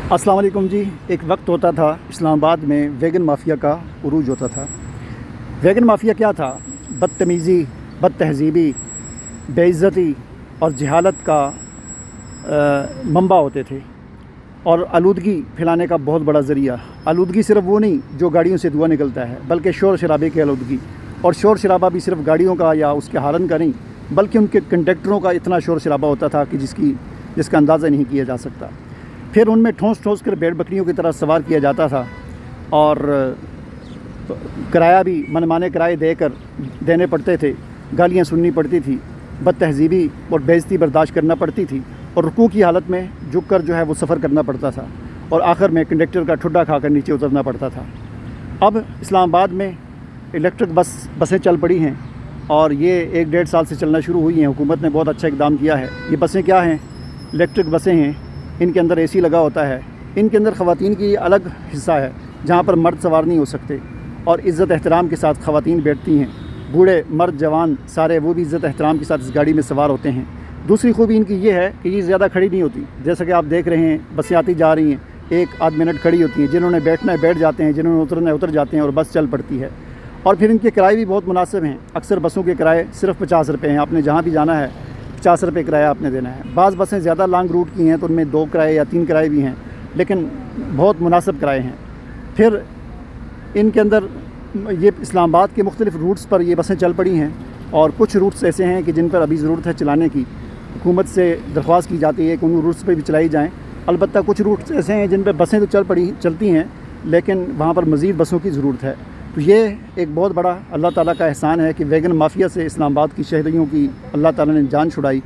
अस्सलाम वालेकुम जी। एक वक्त होता था इस्लामाबाद में वैगन माफिया का उरूज होता था। वैगन माफिया क्या था? बदतमीज़ी, बदतहज़ीबी, बेइज्जती और जहालत का मंबा होते थे और आलूदगी फैलाने का बहुत बड़ा ज़रिया। आलूदगी सिर्फ वो नहीं जो गाड़ियों से धुआं निकलता है, बल्कि शोर शराबे की आलूदगी। और शोर शराबा भी सिर्फ गाड़ियों का या उसके हारन का नहीं, बल्कि उनके कंडक्टरों का इतना शोर शराबा होता था कि जिसका अंदाज़ा नहीं किया जा सकता। फिर उनमें ठोंस ठोंस कर भेड़ बकरियों की तरह सवार किया जाता था और किराया भी मनमाने किराए देने पड़ते थे, गालियाँ सुननी पड़ती थी, बदतहज़ीबी और बेइज्जती बर्दाश्त करना पड़ती थी और रुकू की हालत में झुक कर जो है वो सफ़र करना पड़ता था और आखिर में कंडक्टर का ठुड्डा खाकर नीचे उतरना पड़ता था। अब इस्लामाबाद में इलेक्ट्रिक बसें चल पड़ी हैं और ये 1-1.5 साल से चलना शुरू हुई हैं। हुकूमत ने बहुत अच्छा इक़दाम किया है। ये बसें क्या हैं? इलेक्ट्रिक बसें हैं। इनके अंदर एसी लगा होता है। इनके अंदर ख़वातीन की अलग हिस्सा है जहाँ पर मर्द सवार नहीं हो सकते और इज़्ज़त एहतराम के साथ ख़वातीन बैठती हैं। बूढ़े मर्द जवान सारे वो भी इज़्ज़त एहतराम के साथ इस गाड़ी में सवार होते हैं। दूसरी खूबी इनकी ये है कि ये ज़्यादा खड़ी नहीं होती। जैसा कि आप देख रहे हैं, बसें आती जा रही हैं, 1-8 मिनट खड़ी होती हैं। जिन्होंने बैठना है बैठ जाते हैं, जिन्होंने उतरना है उतर जाते हैं और बस चल पड़ती है। और फिर इनके किराए भी बहुत मुनासिब हैं। अक्सर बसों के किराए सिर्फ 50 रुपये हैं। आपने जहाँ भी जाना है 50 रुपये किराया आपने देना है। बाज़ बसें ज़्यादा लॉन्ग रूट की हैं तो उनमें 2 किराए या 3 किराए भी हैं, लेकिन बहुत मुनासिब किराए हैं। फिर इनके अंदर ये इस्लामाबाद के मुख्तलिफ़ रूट्स पर ये बसें चल पड़ी हैं और कुछ रूट्स ऐसे हैं कि जिन पर अभी ज़रूरत है चलाने की। हुकूमत से दरख्वास्त की जाती है कि उन रूट्स पर भी चलाई जाएँ। अलबत्ता कुछ रूट्स ऐसे हैं जिन पर बसें तो चलती हैं, लेकिन वहाँ पर मज़ीद बसों की ज़रूरत है। तो ये एक बहुत बड़ा अल्लाह ताला का एहसान है कि वैगन माफिया से इस्लामाबाद की शहरियों की अल्लाह ताला ने जान छुड़ाई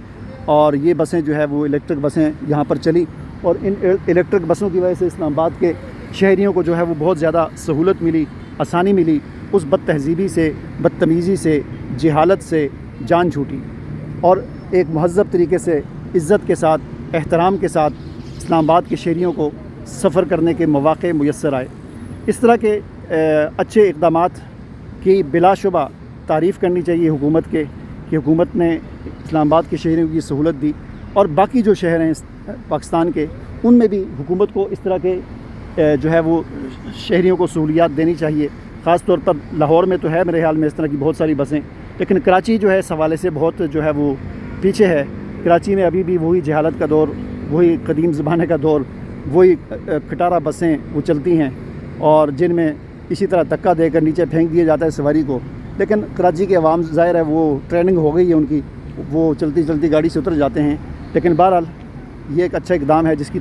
और ये बसें जो है वो इलेक्ट्रिक बसें यहाँ पर चली और इन इलेक्ट्रिक बसों की वजह से इस्लामाबाद के शहरियों को जो है वो बहुत ज़्यादा सहूलत मिली, आसानी मिली। उस बदतहज़ीबी से, बदतमीज़ी से, जहालत से जान छूटी और एक महज़्ज़ब तरीके से, इज़्ज़त के साथ, एहतराम के साथ इस्लामाबाद के शहरियों को सफ़र करने के मौक़े मुयस्सर आए। इस तरह के अच्छे इक़दामात की बिलाशुबा तारीफ़ करनी चाहिए हुकूमत के कि हुकूमत ने इस्लामाबाद के शहरियों की सहूलत दी और बाकी जो शहर हैं पाकिस्तान के उनमें भी हुकूमत को इस तरह के जो है वो शहरियों को सहूलियात देनी चाहिए। ख़ास तौर पर लाहौर में तो है मेरे ख्याल में इस तरह की बहुत सारी बसें, लेकिन कराची जो है इस हवाले से बहुत जो है वो पीछे है। कराची में अभी भी वही जहालत का दौर, वही कदीम ज़माने का दौर, वही खटारा बसें वो चलती हैं और जिनमें इसी तरह धक्का देकर नीचे फेंक दिया जाता है सवारी को। लेकिन कराची के अवाम ज़ाहिर है वो ट्रेनिंग हो गई है उनकी, वो चलती चलती गाड़ी से उतर जाते हैं। लेकिन बहरहाल ये एक अच्छा इक़दाम है जिसकी